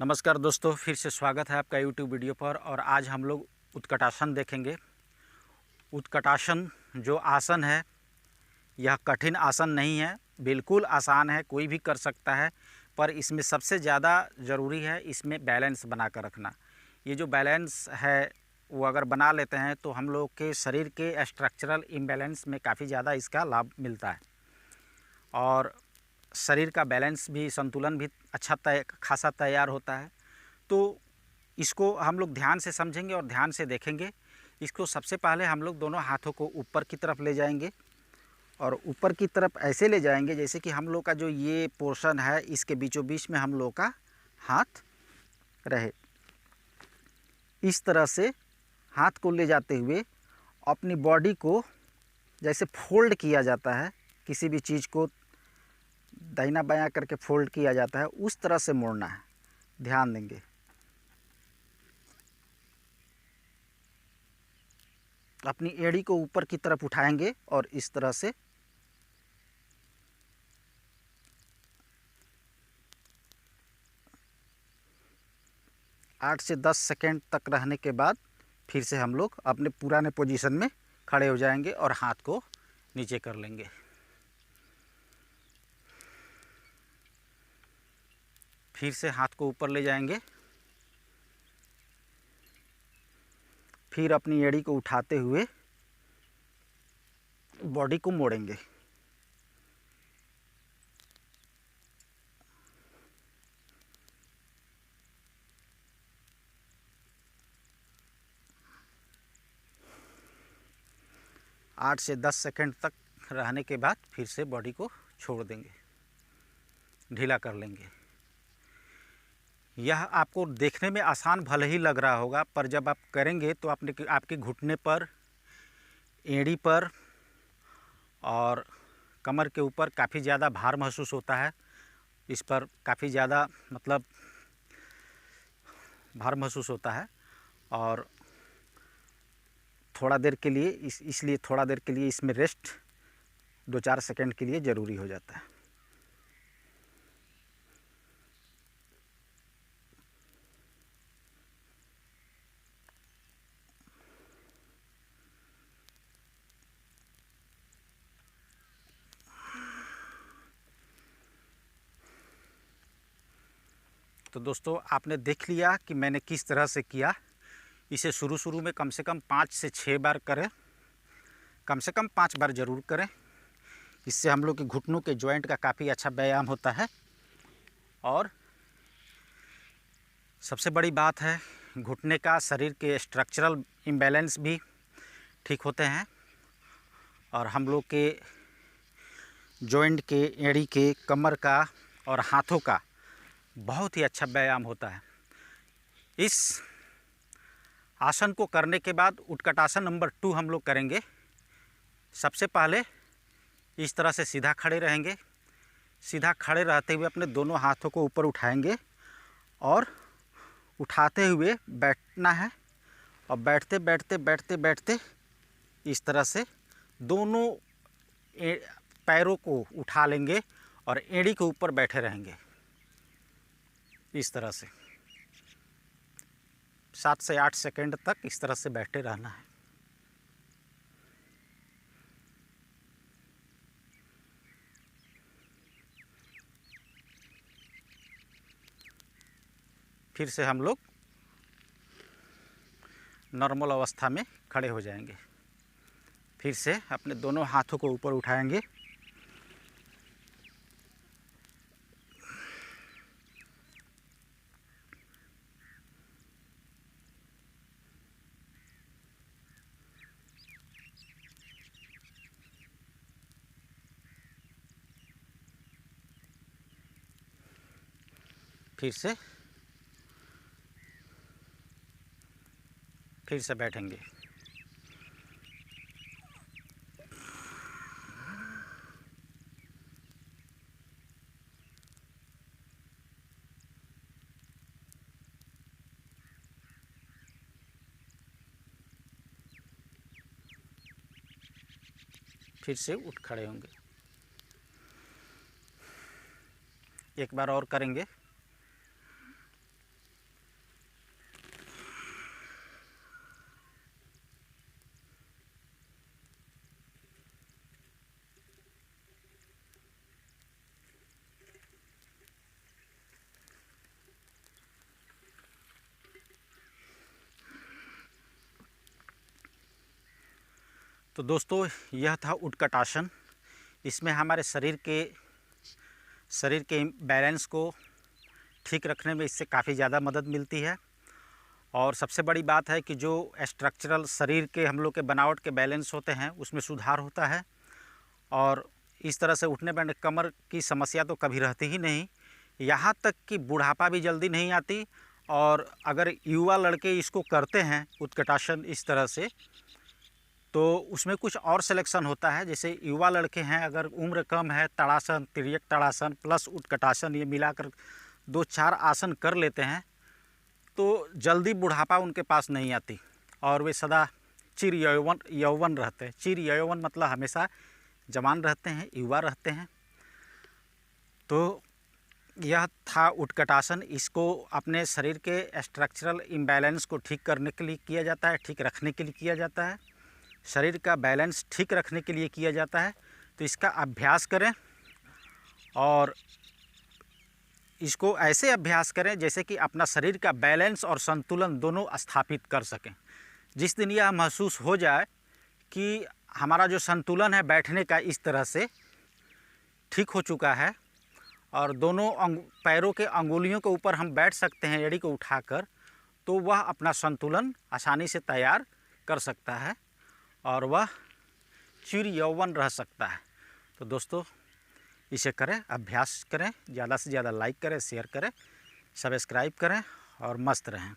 नमस्कार दोस्तों, फिर से स्वागत है आपका यूट्यूब वीडियो पर। और आज हम लोग उत्कटासन देखेंगे। उत्कटासन जो आसन है, यह कठिन आसन नहीं है, बिल्कुल आसान है, कोई भी कर सकता है। पर इसमें सबसे ज़्यादा ज़रूरी है इसमें बैलेंस बना कर रखना। ये जो बैलेंस है वो अगर बना लेते हैं तो हम लोग के शरीर के स्ट्रक्चरल इम्बैलेंस में काफ़ी ज़्यादा इसका लाभ मिलता है और शरीर का बैलेंस भी, संतुलन भी अच्छा खासा तैयार होता है। तो इसको हम लोग ध्यान से समझेंगे और ध्यान से देखेंगे। इसको सबसे पहले हम लोग दोनों हाथों को ऊपर की तरफ ले जाएंगे और ऊपर की तरफ ऐसे ले जाएंगे जैसे कि हम लोग का जो ये पोर्शन है इसके बीचों बीच में हम लोग का हाथ रहे। इस तरह से हाथ को ले जाते हुए अपनी बॉडी को जैसे फोल्ड किया जाता है, किसी भी चीज़ को दाहिना बायां करके फोल्ड किया जाता है, उस तरह से मोड़ना है। ध्यान देंगे। अपनी एड़ी को ऊपर की तरफ उठाएंगे और इस तरह से आठ से 10 सेकेंड तक रहने के बाद फिर से हम लोग अपने पुराने पोजीशन में खड़े हो जाएंगे और हाथ को नीचे कर लेंगे। फिर से हाथ को ऊपर ले जाएंगे, फिर अपनी एड़ी को उठाते हुए बॉडी को मोड़ेंगे। आठ से 10 सेकेंड तक रहने के बाद फिर से बॉडी को छोड़ देंगे, ढीला कर लेंगे। यह आपको देखने में आसान भले ही लग रहा होगा, पर जब आप करेंगे तो आपके घुटने पर, एड़ी पर और कमर के ऊपर काफ़ी ज़्यादा भार महसूस होता है। इस पर काफ़ी ज़्यादा भार महसूस होता है और थोड़ा देर के लिए इसलिए थोड़ा देर के लिए इसमें रेस्ट 2-4 सेकंड के लिए ज़रूरी हो जाता है। तो दोस्तों, आपने देख लिया कि मैंने किस तरह से किया। इसे शुरू में कम से कम 5 से 6 बार करें, कम से कम 5 बार ज़रूर करें। इससे हम लोग के घुटनों के जॉइंट का काफ़ी अच्छा व्यायाम होता है। और सबसे बड़ी बात है, घुटने का शरीर के स्ट्रक्चरल इम्बैलेंस भी ठीक होते हैं और हम लोग के जॉइंट के, एड़ी के, कमर का और हाथों का बहुत ही अच्छा व्यायाम होता है। इस आसन को करने के बाद उत्कटासन नंबर 2 हम लोग करेंगे। सबसे पहले इस तरह से सीधा खड़े रहेंगे। सीधा खड़े रहते हुए अपने दोनों हाथों को ऊपर उठाएंगे और उठाते हुए बैठना है और बैठते बैठते बैठते बैठते इस तरह से दोनों पैरों को उठा लेंगे और एड़ी के ऊपर बैठे रहेंगे। इस तरह से 7 से 8 सेकंड तक इस तरह से बैठे रहना है। फिर से हम लोग नॉर्मल अवस्था में खड़े हो जाएंगे। फिर से अपने दोनों हाथों को ऊपर उठाएंगे, फिर से बैठेंगे। फिर से उठ खड़े होंगे। एक बार और करेंगे। तो दोस्तों यह था उत्कटासन। इसमें हमारे शरीर के बैलेंस को ठीक रखने में इससे काफ़ी ज़्यादा मदद मिलती है। और सबसे बड़ी बात है कि जो स्ट्रक्चरल शरीर के हम लोग के बनावट के बैलेंस होते हैं उसमें सुधार होता है। और इस तरह से उठने बैठने कमर की समस्या तो कभी रहती ही नहीं, यहाँ तक कि बुढ़ापा भी जल्दी नहीं आती। और अगर युवा लड़के इसको करते हैं उत्कटासन इस तरह से, तो उसमें कुछ और सिलेक्शन होता है। जैसे युवा लड़के हैं, अगर उम्र कम है, ताड़ासन, तिर्यक ताड़ासन प्लस उत्कटासन ये मिलाकर 2-4 आसन कर लेते हैं तो जल्दी बुढ़ापा उनके पास नहीं आती और वे सदा चिर यौवन रहते हैं। चिर यौवन मतलब हमेशा जवान रहते हैं, युवा रहते हैं। तो यह था उत्कटासन। इसको अपने शरीर के स्ट्रक्चरल इम्बैलेंस को ठीक करने के लिए किया जाता है, ठीक रखने के लिए किया जाता है, शरीर का बैलेंस ठीक रखने के लिए किया जाता है। तो इसका अभ्यास करें और इसको ऐसे अभ्यास करें जैसे कि अपना शरीर का बैलेंस और संतुलन दोनों स्थापित कर सकें। जिस दिन यह महसूस हो जाए कि हमारा जो संतुलन है बैठने का इस तरह से ठीक हो चुका है और दोनों पैरों के अंगुलियों के ऊपर हम बैठ सकते हैं एड़ी को उठाकर, तो वह अपना संतुलन आसानी से तैयार कर सकता है और वह चिर यौवन रह सकता है। तो दोस्तों इसे करें, अभ्यास करें, ज़्यादा से ज़्यादा लाइक करें, शेयर करें, सब्सक्राइब करें और मस्त रहें।